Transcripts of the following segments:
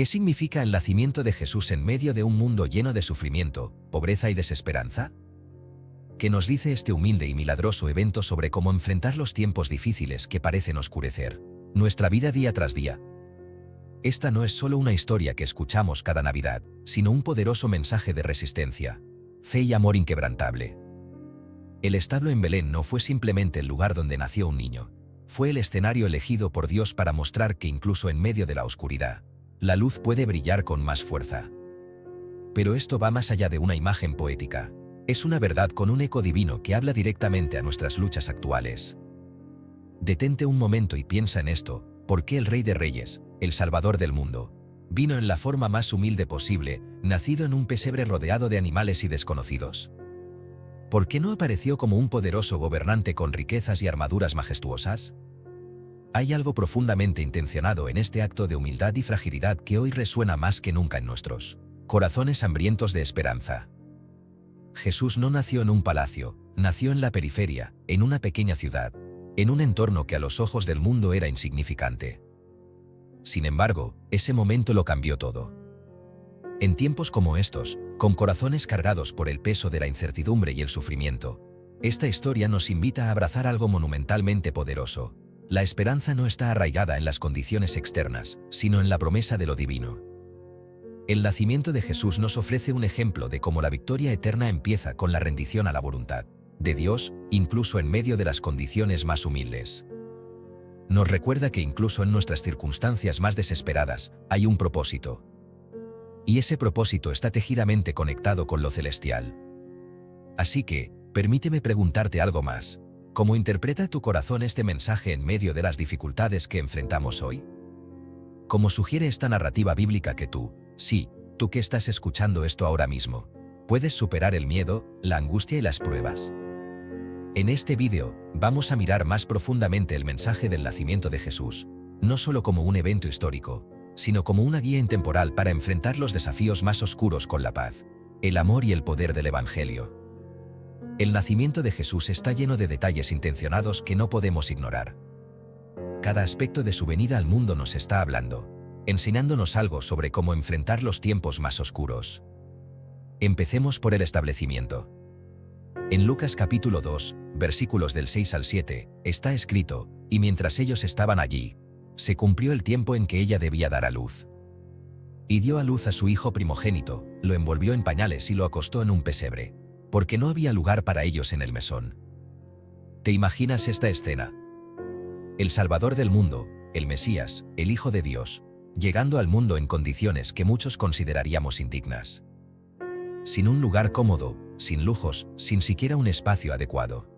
¿Qué significa el nacimiento de Jesús en medio de un mundo lleno de sufrimiento, pobreza y desesperanza? ¿Qué nos dice este humilde y milagroso evento sobre cómo enfrentar los tiempos difíciles que parecen oscurecer nuestra vida día tras día? Esta no es solo una historia que escuchamos cada Navidad, sino un poderoso mensaje de resistencia, fe y amor inquebrantable. El establo en Belén no fue simplemente el lugar donde nació un niño, fue el escenario elegido por Dios para mostrar que incluso en medio de la oscuridad, la luz puede brillar con más fuerza. Pero esto va más allá de una imagen poética. Es una verdad con un eco divino que habla directamente a nuestras luchas actuales. Detente un momento y piensa en esto: ¿por qué el Rey de Reyes, el Salvador del mundo, vino en la forma más humilde posible, nacido en un pesebre rodeado de animales y desconocidos? ¿Por qué no apareció como un poderoso gobernante con riquezas y armaduras majestuosas? Hay algo profundamente intencionado en este acto de humildad y fragilidad que hoy resuena más que nunca en nuestros corazones hambrientos de esperanza. Jesús no nació en un palacio, nació en la periferia, en una pequeña ciudad, en un entorno que a los ojos del mundo era insignificante. Sin embargo, ese momento lo cambió todo. En tiempos como estos, con corazones cargados por el peso de la incertidumbre y el sufrimiento, esta historia nos invita a abrazar algo monumentalmente poderoso. La esperanza no está arraigada en las condiciones externas, sino en la promesa de lo divino. El nacimiento de Jesús nos ofrece un ejemplo de cómo la victoria eterna empieza con la rendición a la voluntad de Dios, incluso en medio de las condiciones más humildes. Nos recuerda que incluso en nuestras circunstancias más desesperadas, hay un propósito. Y ese propósito está tejidamente conectado con lo celestial. Así que, permíteme preguntarte algo más. ¿Cómo interpreta tu corazón este mensaje en medio de las dificultades que enfrentamos hoy? ¿Cómo sugiere esta narrativa bíblica que tú que estás escuchando esto ahora mismo, puedes superar el miedo, la angustia y las pruebas? En este vídeo, vamos a mirar más profundamente el mensaje del nacimiento de Jesús, no solo como un evento histórico, sino como una guía intemporal para enfrentar los desafíos más oscuros con la paz, el amor y el poder del Evangelio. El nacimiento de Jesús está lleno de detalles intencionados que no podemos ignorar. Cada aspecto de su venida al mundo nos está hablando, enseñándonos algo sobre cómo enfrentar los tiempos más oscuros. Empecemos por el establecimiento. En Lucas capítulo 2, versículos del 6 al 7, está escrito: «Y mientras ellos estaban allí, se cumplió el tiempo en que ella debía dar a luz. Y dio a luz a su hijo primogénito, lo envolvió en pañales y lo acostó en un pesebre, porque no había lugar para ellos en el mesón». ¿Te imaginas esta escena? El Salvador del mundo, el Mesías, el Hijo de Dios, llegando al mundo en condiciones que muchos consideraríamos indignas. Sin un lugar cómodo, sin lujos, sin siquiera un espacio adecuado.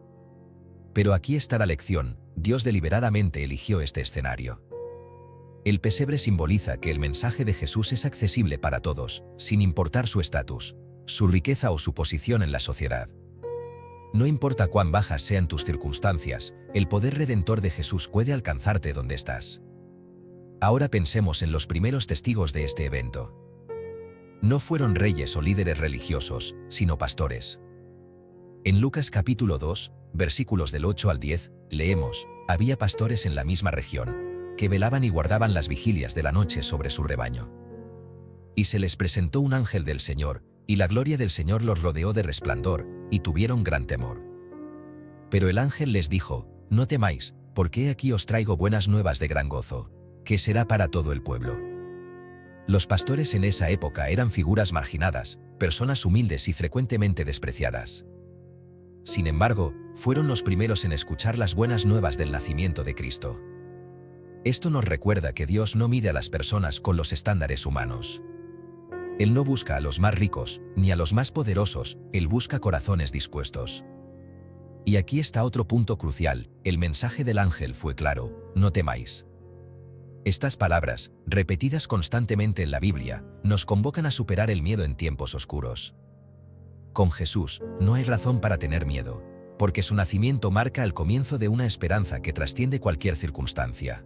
Pero aquí está la lección: Dios deliberadamente eligió este escenario. El pesebre simboliza que el mensaje de Jesús es accesible para todos, sin importar su estatus, su riqueza o su posición en la sociedad. No importa cuán bajas sean tus circunstancias, el poder redentor de Jesús puede alcanzarte donde estás. Ahora pensemos en los primeros testigos de este evento. No fueron reyes o líderes religiosos, sino pastores. En Lucas capítulo 2, versículos del 8 al 10, leemos: «Había pastores en la misma región, que velaban y guardaban las vigilias de la noche sobre su rebaño. Y se les presentó un ángel del Señor, y la gloria del Señor los rodeó de resplandor, y tuvieron gran temor. Pero el ángel les dijo: No temáis, porque he aquí os traigo buenas nuevas de gran gozo, que será para todo el pueblo». Los pastores en esa época eran figuras marginadas, personas humildes y frecuentemente despreciadas. Sin embargo, fueron los primeros en escuchar las buenas nuevas del nacimiento de Cristo. Esto nos recuerda que Dios no mide a las personas con los estándares humanos. Él no busca a los más ricos, ni a los más poderosos, Él busca corazones dispuestos. Y aquí está otro punto crucial: el mensaje del ángel fue claro: no temáis. Estas palabras, repetidas constantemente en la Biblia, nos convocan a superar el miedo en tiempos oscuros. Con Jesús, no hay razón para tener miedo, porque su nacimiento marca el comienzo de una esperanza que trasciende cualquier circunstancia.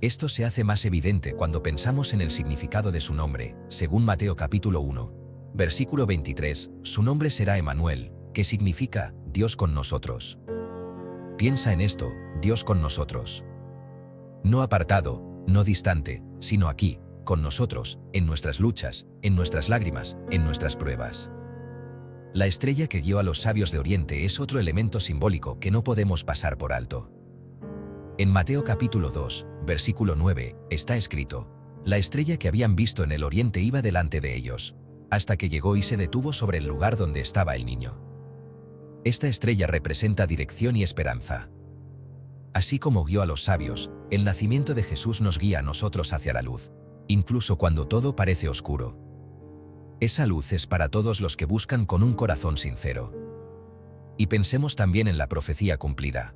Esto se hace más evidente cuando pensamos en el significado de su nombre. Según Mateo capítulo 1, versículo 23, su nombre será Emmanuel, que significa Dios con nosotros. Piensa en esto: Dios con nosotros. No apartado, no distante, sino aquí, con nosotros, en nuestras luchas, en nuestras lágrimas, en nuestras pruebas. La estrella que guió a los sabios de Oriente es otro elemento simbólico que no podemos pasar por alto. En Mateo capítulo 2, versículo 9, está escrito: la estrella que habían visto en el oriente iba delante de ellos, hasta que llegó y se detuvo sobre el lugar donde estaba el niño. Esta estrella representa dirección y esperanza. Así como guió a los sabios, el nacimiento de Jesús nos guía a nosotros hacia la luz, incluso cuando todo parece oscuro. Esa luz es para todos los que buscan con un corazón sincero. Y pensemos también en la profecía cumplida.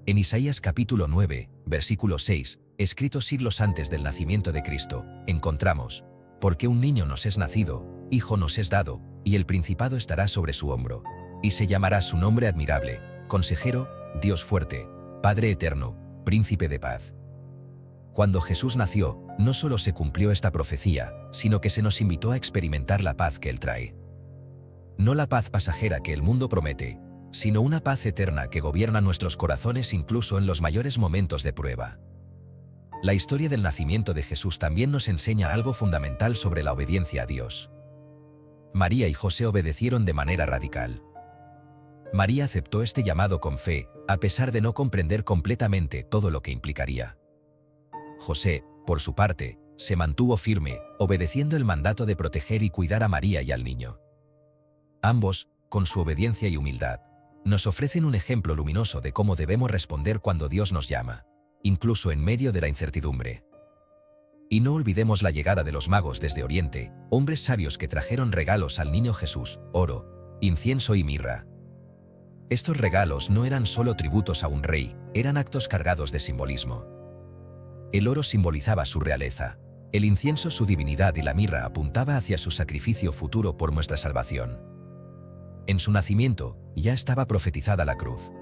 En Isaías capítulo 9, versículo 6, escrito siglos antes del nacimiento de Cristo, encontramos: porque un niño nos es nacido, hijo nos es dado, y el principado estará sobre su hombro, y se llamará su nombre admirable, consejero, Dios fuerte, Padre eterno, príncipe de paz. Cuando Jesús nació, no solo se cumplió esta profecía, sino que se nos invitó a experimentar la paz que Él trae. No la paz pasajera que el mundo promete, sino una paz eterna que gobierna nuestros corazones incluso en los mayores momentos de prueba. La historia del nacimiento de Jesús también nos enseña algo fundamental sobre la obediencia a Dios. María y José obedecieron de manera radical. María aceptó este llamado con fe, a pesar de no comprender completamente todo lo que implicaría. José, por su parte, se mantuvo firme, obedeciendo el mandato de proteger y cuidar a María y al niño. Ambos, con su obediencia y humildad, nos ofrecen un ejemplo luminoso de cómo debemos responder cuando Dios nos llama, incluso en medio de la incertidumbre. Y no olvidemos la llegada de los magos desde Oriente, hombres sabios que trajeron regalos al niño Jesús: oro, incienso y mirra. Estos regalos no eran solo tributos a un rey, eran actos cargados de simbolismo. El oro simbolizaba su realeza, el incienso su divinidad y la mirra apuntaba hacia su sacrificio futuro por nuestra salvación. En su nacimiento, ya estaba profetizada la cruz.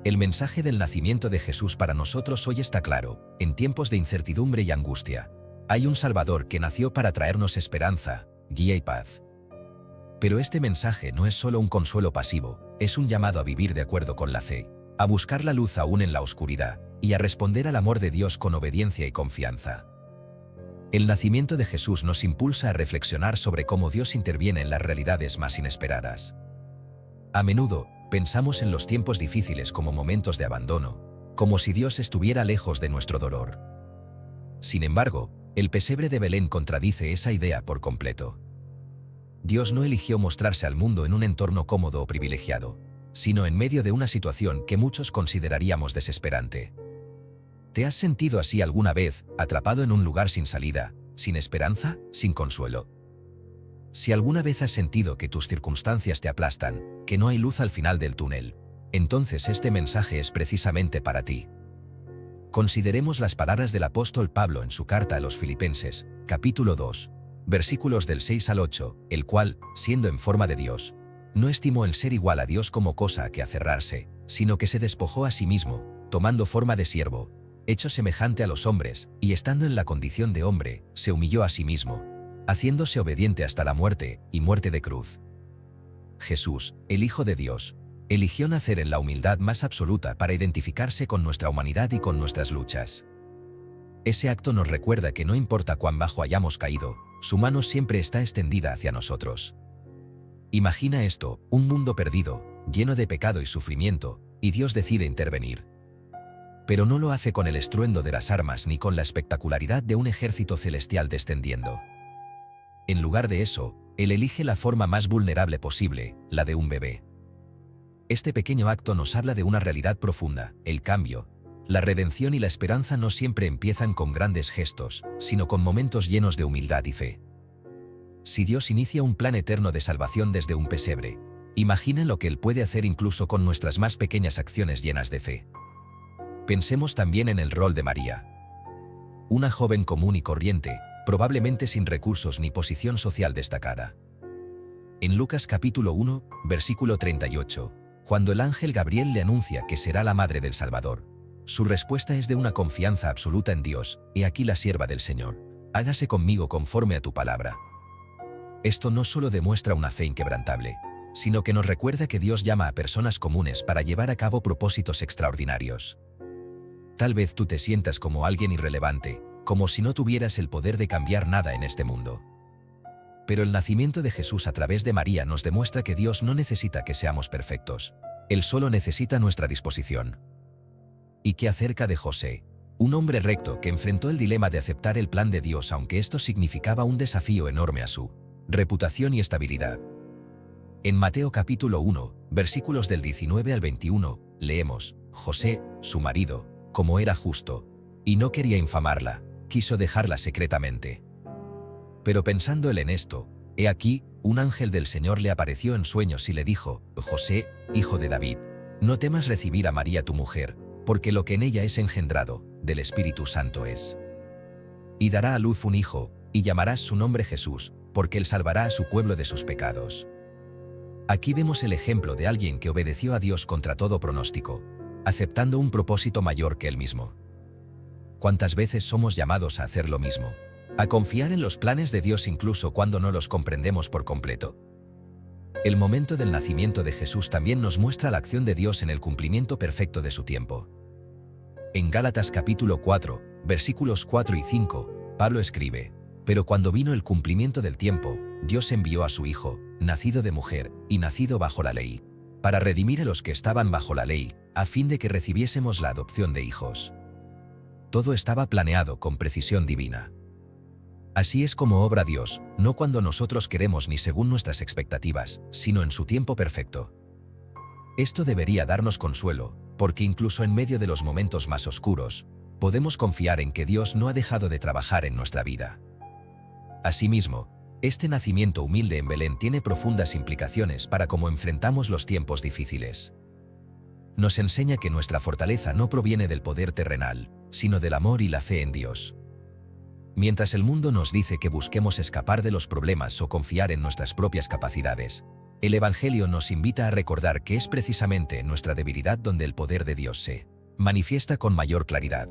El mensaje del nacimiento de Jesús para nosotros hoy está claro: en tiempos de incertidumbre y angustia, hay un Salvador que nació para traernos esperanza, guía y paz. Pero este mensaje no es solo un consuelo pasivo, es un llamado a vivir de acuerdo con la fe, a buscar la luz aún en la oscuridad, y a responder al amor de Dios con obediencia y confianza. El nacimiento de Jesús nos impulsa a reflexionar sobre cómo Dios interviene en las realidades más inesperadas. A menudo, pensamos en los tiempos difíciles como momentos de abandono, como si Dios estuviera lejos de nuestro dolor. Sin embargo, el pesebre de Belén contradice esa idea por completo. Dios no eligió mostrarse al mundo en un entorno cómodo o privilegiado, sino en medio de una situación que muchos consideraríamos desesperante. ¿Te has sentido así alguna vez, atrapado en un lugar sin salida, sin esperanza, sin consuelo? Si alguna vez has sentido que tus circunstancias te aplastan, que no hay luz al final del túnel, entonces este mensaje es precisamente para ti. Consideremos las palabras del apóstol Pablo en su carta a los Filipenses, capítulo 2, versículos del 6 al 8, el cual, siendo en forma de Dios, no estimó el ser igual a Dios como cosa a que aferrarse, sino que se despojó a sí mismo, tomando forma de siervo, hecho semejante a los hombres, y estando en la condición de hombre, se humilló a sí mismo, haciéndose obediente hasta la muerte, y muerte de cruz. Jesús, el Hijo de Dios, eligió nacer en la humildad más absoluta para identificarse con nuestra humanidad y con nuestras luchas. Ese acto nos recuerda que no importa cuán bajo hayamos caído, su mano siempre está extendida hacia nosotros. Imagina esto: un mundo perdido, lleno de pecado y sufrimiento, y Dios decide intervenir. Pero no lo hace con el estruendo de las armas ni con la espectacularidad de un ejército celestial descendiendo. En lugar de eso, Él elige la forma más vulnerable posible, la de un bebé. Este pequeño acto nos habla de una realidad profunda: el cambio. La redención y la esperanza no siempre empiezan con grandes gestos, sino con momentos llenos de humildad y fe. Si Dios inicia un plan eterno de salvación desde un pesebre, imagina lo que Él puede hacer incluso con nuestras más pequeñas acciones llenas de fe. Pensemos también en el rol de María. Una joven común y corriente, probablemente sin recursos ni posición social destacada. En Lucas capítulo 1, versículo 38, cuando el ángel Gabriel le anuncia que será la madre del Salvador, su respuesta es de una confianza absoluta en Dios: he aquí la sierva del Señor, hágase conmigo conforme a tu palabra. Esto no solo demuestra una fe inquebrantable, sino que nos recuerda que Dios llama a personas comunes para llevar a cabo propósitos extraordinarios. Tal vez tú te sientas como alguien irrelevante, como si no tuvieras el poder de cambiar nada en este mundo. Pero el nacimiento de Jesús a través de María nos demuestra que Dios no necesita que seamos perfectos. Él solo necesita nuestra disposición. ¿Y qué acerca de José? Un hombre recto que enfrentó el dilema de aceptar el plan de Dios aunque esto significaba un desafío enorme a su reputación y estabilidad. En Mateo capítulo 1, versículos del 19 al 21, leemos: José, su marido, como era justo, y no quería infamarla, quiso dejarla secretamente. Pero pensando él en esto, he aquí, un ángel del Señor le apareció en sueños y le dijo: José, hijo de David, no temas recibir a María tu mujer, porque lo que en ella es engendrado, del Espíritu Santo es. Y dará a luz un hijo, y llamarás su nombre Jesús, porque él salvará a su pueblo de sus pecados. Aquí vemos el ejemplo de alguien que obedeció a Dios contra todo pronóstico, aceptando un propósito mayor que él mismo. ¿Cuántas veces somos llamados a hacer lo mismo? A confiar en los planes de Dios incluso cuando no los comprendemos por completo. El momento del nacimiento de Jesús también nos muestra la acción de Dios en el cumplimiento perfecto de su tiempo. En Gálatas capítulo 4, versículos 4 y 5, Pablo escribe: Pero cuando vino el cumplimiento del tiempo, Dios envió a su Hijo, nacido de mujer, y nacido bajo la ley, para redimir a los que estaban bajo la ley, a fin de que recibiésemos la adopción de hijos. Todo estaba planeado con precisión divina. Así es como obra Dios, no cuando nosotros queremos ni según nuestras expectativas, sino en su tiempo perfecto. Esto debería darnos consuelo, porque incluso en medio de los momentos más oscuros, podemos confiar en que Dios no ha dejado de trabajar en nuestra vida. Asimismo, este nacimiento humilde en Belén tiene profundas implicaciones para cómo enfrentamos los tiempos difíciles. Nos enseña que nuestra fortaleza no proviene del poder terrenal, sino del amor y la fe en Dios. Mientras el mundo nos dice que busquemos escapar de los problemas o confiar en nuestras propias capacidades, el Evangelio nos invita a recordar que es precisamente en nuestra debilidad donde el poder de Dios se manifiesta con mayor claridad.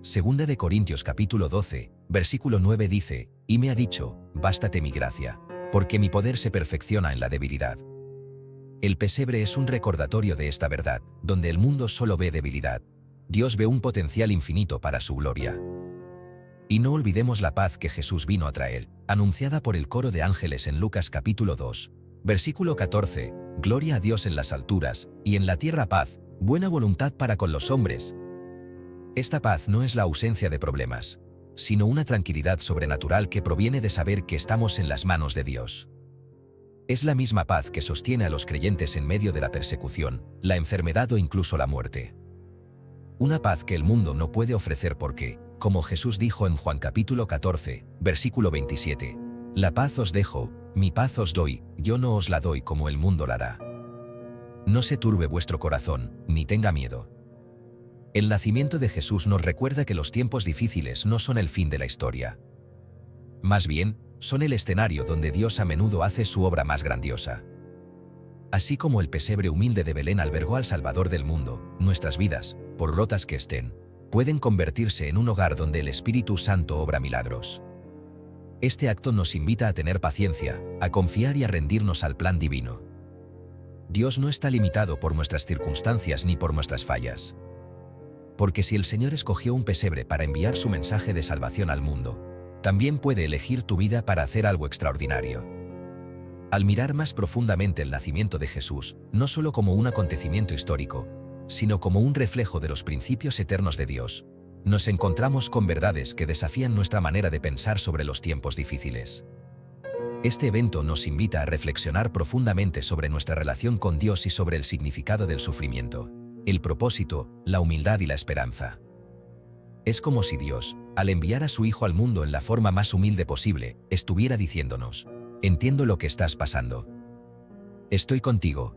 Segunda de Corintios capítulo 12, versículo 9 dice: Y me ha dicho, bástate mi gracia, porque mi poder se perfecciona en la debilidad. El pesebre es un recordatorio de esta verdad, donde el mundo solo ve debilidad. Dios ve un potencial infinito para su gloria. Y no olvidemos la paz que Jesús vino a traer, anunciada por el coro de ángeles en Lucas capítulo 2, versículo 14, Gloria a Dios en las alturas, y en la tierra paz, buena voluntad para con los hombres. Esta paz no es la ausencia de problemas, sino una tranquilidad sobrenatural que proviene de saber que estamos en las manos de Dios. Es la misma paz que sostiene a los creyentes en medio de la persecución, la enfermedad o incluso la muerte. Una paz que el mundo no puede ofrecer porque, como Jesús dijo en Juan capítulo 14, versículo 27, La paz os dejo, mi paz os doy, yo no os la doy como el mundo la da. No se turbe vuestro corazón, ni tenga miedo. El nacimiento de Jesús nos recuerda que los tiempos difíciles no son el fin de la historia. Más bien, son el escenario donde Dios a menudo hace su obra más grandiosa. Así como el pesebre humilde de Belén albergó al Salvador del mundo, nuestras vidas, por rotas que estén, pueden convertirse en un hogar donde el Espíritu Santo obra milagros. Este acto nos invita a tener paciencia, a confiar y a rendirnos al plan divino. Dios no está limitado por nuestras circunstancias ni por nuestras fallas. Porque si el Señor escogió un pesebre para enviar su mensaje de salvación al mundo, también puede elegir tu vida para hacer algo extraordinario. Al mirar más profundamente el nacimiento de Jesús, no solo como un acontecimiento histórico, sino como un reflejo de los principios eternos de Dios, nos encontramos con verdades que desafían nuestra manera de pensar sobre los tiempos difíciles. Este evento nos invita a reflexionar profundamente sobre nuestra relación con Dios y sobre el significado del sufrimiento, el propósito, la humildad y la esperanza. Es como si Dios, al enviar a su Hijo al mundo en la forma más humilde posible, estuviera diciéndonos: entiendo lo que estás pasando. Estoy contigo.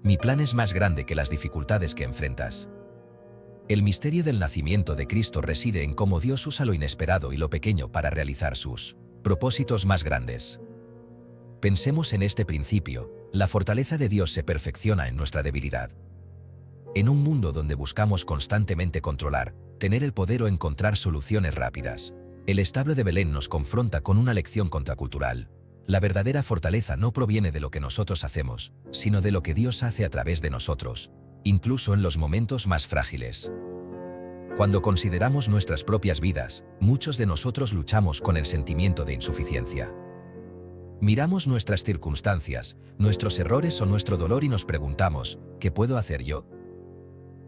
Mi plan es más grande que las dificultades que enfrentas. El misterio del nacimiento de Cristo reside en cómo Dios usa lo inesperado y lo pequeño para realizar sus propósitos más grandes. Pensemos en este principio: la fortaleza de Dios se perfecciona en nuestra debilidad. En un mundo donde buscamos constantemente controlar, tener el poder o encontrar soluciones rápidas, el establo de Belén nos confronta con una lección contracultural. La verdadera fortaleza no proviene de lo que nosotros hacemos, sino de lo que Dios hace a través de nosotros, incluso en los momentos más frágiles. Cuando consideramos nuestras propias vidas, muchos de nosotros luchamos con el sentimiento de insuficiencia. Miramos nuestras circunstancias, nuestros errores o nuestro dolor y nos preguntamos, ¿qué puedo hacer yo?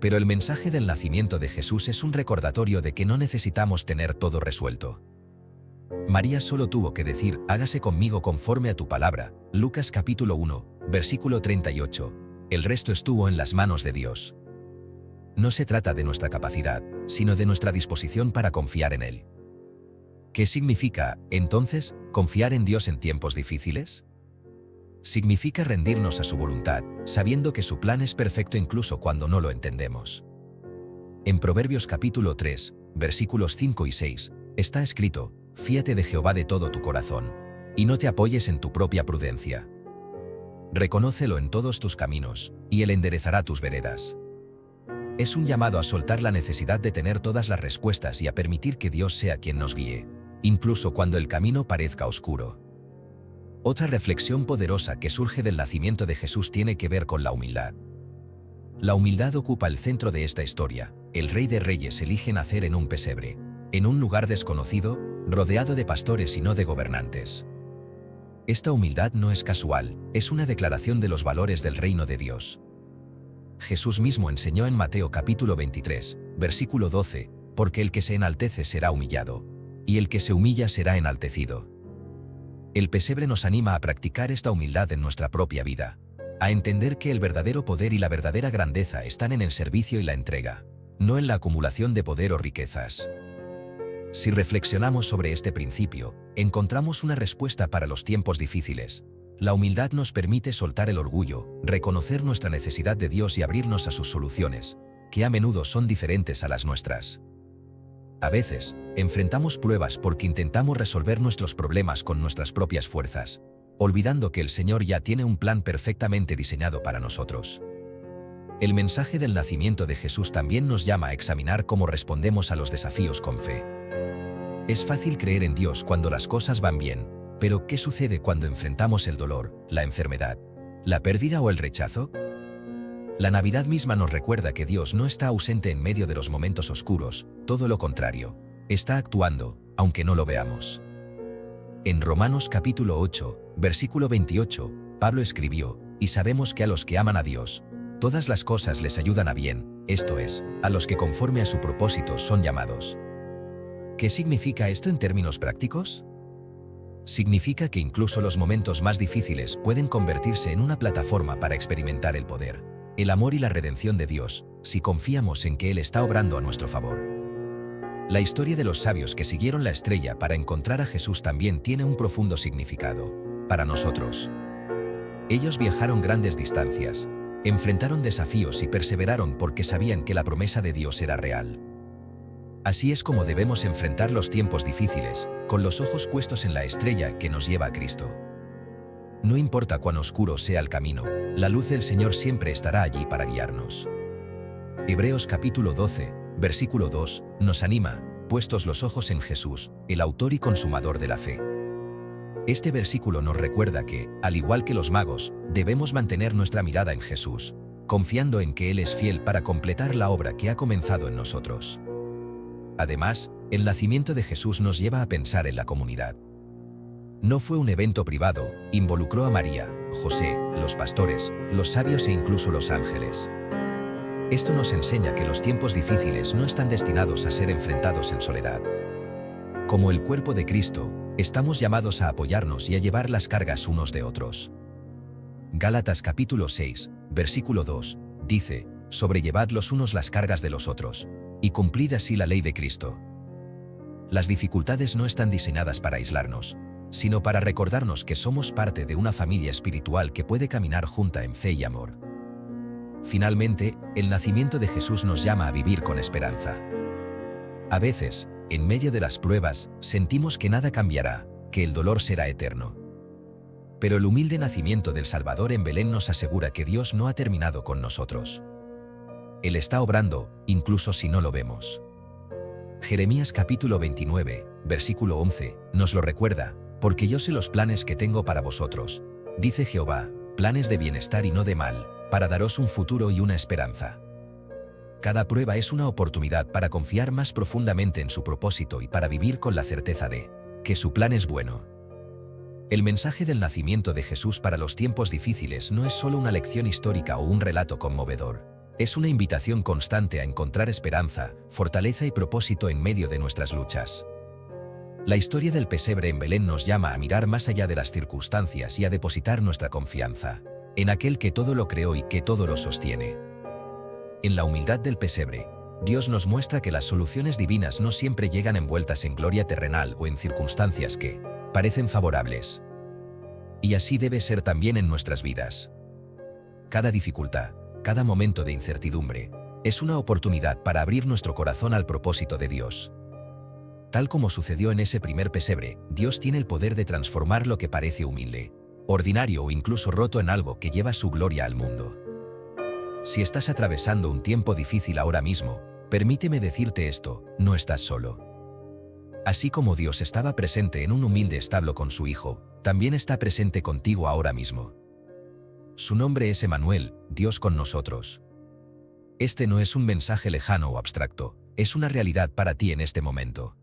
Pero el mensaje del nacimiento de Jesús es un recordatorio de que no necesitamos tener todo resuelto. María solo tuvo que decir, hágase conmigo conforme a tu palabra, Lucas capítulo 1, versículo 38. El resto estuvo en las manos de Dios. No se trata de nuestra capacidad, sino de nuestra disposición para confiar en Él. ¿Qué significa, entonces, confiar en Dios en tiempos difíciles? Significa rendirnos a su voluntad, sabiendo que su plan es perfecto incluso cuando no lo entendemos. En Proverbios capítulo 3, versículos 5 y 6, está escrito, fíate de Jehová de todo tu corazón, y no te apoyes en tu propia prudencia. Reconócelo en todos tus caminos, y Él enderezará tus veredas. Es un llamado a soltar la necesidad de tener todas las respuestas y a permitir que Dios sea quien nos guíe, incluso cuando el camino parezca oscuro. Otra reflexión poderosa que surge del nacimiento de Jesús tiene que ver con la humildad. La humildad ocupa el centro de esta historia. El Rey de Reyes elige nacer en un pesebre, en un lugar desconocido, rodeado de pastores y no de gobernantes. Esta humildad no es casual, es una declaración de los valores del reino de Dios. Jesús mismo enseñó en Mateo capítulo 23, versículo 12, porque el que se enaltece será humillado, y el que se humilla será enaltecido. El pesebre nos anima a practicar esta humildad en nuestra propia vida, a entender que el verdadero poder y la verdadera grandeza están en el servicio y la entrega, no en la acumulación de poder o riquezas. Si reflexionamos sobre este principio, encontramos una respuesta para los tiempos difíciles. La humildad nos permite soltar el orgullo, reconocer nuestra necesidad de Dios y abrirnos a sus soluciones, que a menudo son diferentes a las nuestras. A veces, enfrentamos pruebas porque intentamos resolver nuestros problemas con nuestras propias fuerzas, olvidando que el Señor ya tiene un plan perfectamente diseñado para nosotros. El mensaje del nacimiento de Jesús también nos llama a examinar cómo respondemos a los desafíos con fe. Es fácil creer en Dios cuando las cosas van bien, pero ¿qué sucede cuando enfrentamos el dolor, la enfermedad, la pérdida o el rechazo? La Navidad misma nos recuerda que Dios no está ausente en medio de los momentos oscuros, todo lo contrario, está actuando, aunque no lo veamos. En Romanos capítulo 8, versículo 28, Pablo escribió, y sabemos que a los que aman a Dios, todas las cosas les ayudan a bien, esto es, a los que conforme a su propósito son llamados. ¿Qué significa esto en términos prácticos? Significa que incluso los momentos más difíciles pueden convertirse en una plataforma para experimentar el poder, el amor y la redención de Dios, si confiamos en que Él está obrando a nuestro favor. La historia de los sabios que siguieron la estrella para encontrar a Jesús también tiene un profundo significado para nosotros. Ellos viajaron grandes distancias, enfrentaron desafíos y perseveraron porque sabían que la promesa de Dios era real. Así es como debemos enfrentar los tiempos difíciles, con los ojos puestos en la estrella que nos lleva a Cristo. No importa cuán oscuro sea el camino, la luz del Señor siempre estará allí para guiarnos. Hebreos capítulo 12, versículo 2, nos anima, puestos los ojos en Jesús, el autor y consumador de la fe. Este versículo nos recuerda que, al igual que los magos, debemos mantener nuestra mirada en Jesús, confiando en que Él es fiel para completar la obra que ha comenzado en nosotros. Además, el nacimiento de Jesús nos lleva a pensar en la comunidad. No fue un evento privado, involucró a María, José, los pastores, los sabios e incluso los ángeles. Esto nos enseña que los tiempos difíciles no están destinados a ser enfrentados en soledad. Como el cuerpo de Cristo, estamos llamados a apoyarnos y a llevar las cargas unos de otros. Gálatas capítulo 6, versículo 2, dice, sobrellevad los unos las cargas de los otros, y cumplid así la ley de Cristo. Las dificultades no están diseñadas para aislarnos, sino para recordarnos que somos parte de una familia espiritual que puede caminar junta en fe y amor. Finalmente, el nacimiento de Jesús nos llama a vivir con esperanza. A veces, en medio de las pruebas, sentimos que nada cambiará, que el dolor será eterno. Pero el humilde nacimiento del Salvador en Belén nos asegura que Dios no ha terminado con nosotros. Él está obrando, incluso si no lo vemos. Jeremías capítulo 29, versículo 11, nos lo recuerda, porque yo sé los planes que tengo para vosotros, dice Jehová, planes de bienestar y no de mal, para daros un futuro y una esperanza. Cada prueba es una oportunidad para confiar más profundamente en su propósito y para vivir con la certeza de que su plan es bueno. El mensaje del nacimiento de Jesús para los tiempos difíciles no es solo una lección histórica o un relato conmovedor. Es una invitación constante a encontrar esperanza, fortaleza y propósito en medio de nuestras luchas. La historia del pesebre en Belén nos llama a mirar más allá de las circunstancias y a depositar nuestra confianza en aquel que todo lo creó y que todo lo sostiene. En la humildad del pesebre, Dios nos muestra que las soluciones divinas no siempre llegan envueltas en gloria terrenal o en circunstancias que parecen favorables. Y así debe ser también en nuestras vidas. Cada dificultad, cada momento de incertidumbre, es una oportunidad para abrir nuestro corazón al propósito de Dios. Tal como sucedió en ese primer pesebre, Dios tiene el poder de transformar lo que parece humilde, ordinario o incluso roto en algo que lleva su gloria al mundo. Si estás atravesando un tiempo difícil ahora mismo, permíteme decirte esto: no estás solo. Así como Dios estaba presente en un humilde establo con su Hijo, también está presente contigo ahora mismo. Su nombre es Emmanuel, Dios con nosotros. Este no es un mensaje lejano o abstracto, es una realidad para ti en este momento.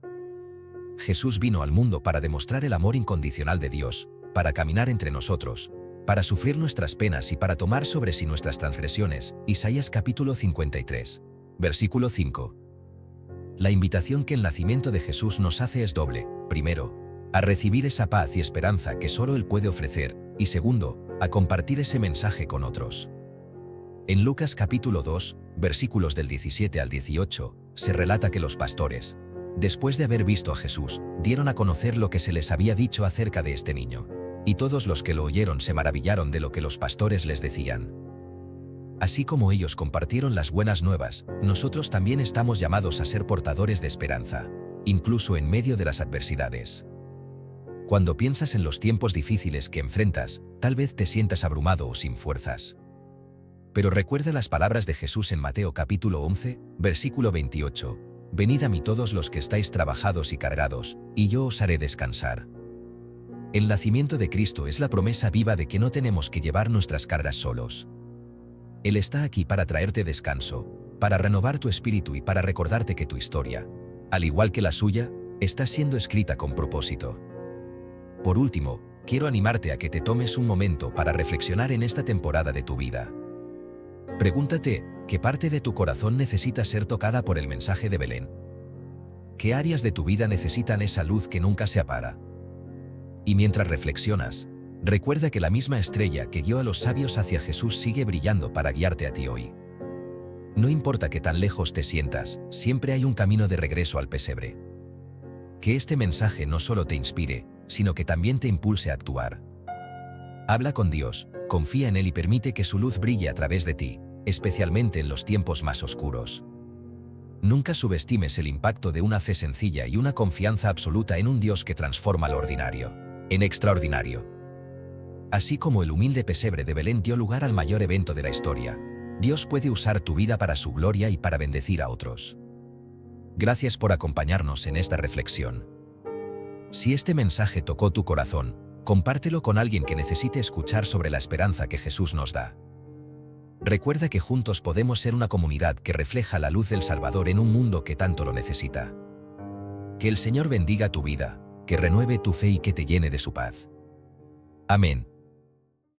Jesús vino al mundo para demostrar el amor incondicional de Dios, para caminar entre nosotros, para sufrir nuestras penas y para tomar sobre sí nuestras transgresiones. Isaías capítulo 53, versículo 5. La invitación que el nacimiento de Jesús nos hace es doble: primero, a recibir esa paz y esperanza que solo Él puede ofrecer, y segundo, a compartir ese mensaje con otros. En Lucas capítulo 2, versículos del 17 al 18, se relata que los pastores, después de haber visto a Jesús, dieron a conocer lo que se les había dicho acerca de este niño. Y todos los que lo oyeron se maravillaron de lo que los pastores les decían. Así como ellos compartieron las buenas nuevas, nosotros también estamos llamados a ser portadores de esperanza, incluso en medio de las adversidades. Cuando piensas en los tiempos difíciles que enfrentas, tal vez te sientas abrumado o sin fuerzas. Pero recuerda las palabras de Jesús en Mateo capítulo 11, versículo 28. Venid a mí todos los que estáis trabajados y cargados, y yo os haré descansar. El nacimiento de Cristo es la promesa viva de que no tenemos que llevar nuestras cargas solos. Él está aquí para traerte descanso, para renovar tu espíritu y para recordarte que tu historia, al igual que la suya, está siendo escrita con propósito. Por último, quiero animarte a que te tomes un momento para reflexionar en esta temporada de tu vida. Pregúntate, ¿qué parte de tu corazón necesita ser tocada por el mensaje de Belén? ¿Qué áreas de tu vida necesitan esa luz que nunca se apaga? Y mientras reflexionas, recuerda que la misma estrella que guió a los sabios hacia Jesús sigue brillando para guiarte a ti hoy. No importa qué tan lejos te sientas, siempre hay un camino de regreso al pesebre. Que este mensaje no solo te inspire, sino que también te impulse a actuar. Habla con Dios, confía en Él y permite que su luz brille a través de ti, especialmente en los tiempos más oscuros. Nunca subestimes el impacto de una fe sencilla y una confianza absoluta en un Dios que transforma lo ordinario en extraordinario. Así como el humilde pesebre de Belén dio lugar al mayor evento de la historia, Dios puede usar tu vida para su gloria y para bendecir a otros. Gracias por acompañarnos en esta reflexión. Si este mensaje tocó tu corazón, compártelo con alguien que necesite escuchar sobre la esperanza que Jesús nos da. Recuerda que juntos podemos ser una comunidad que refleja la luz del Salvador en un mundo que tanto lo necesita. Que el Señor bendiga tu vida, que renueve tu fe y que te llene de su paz. Amén.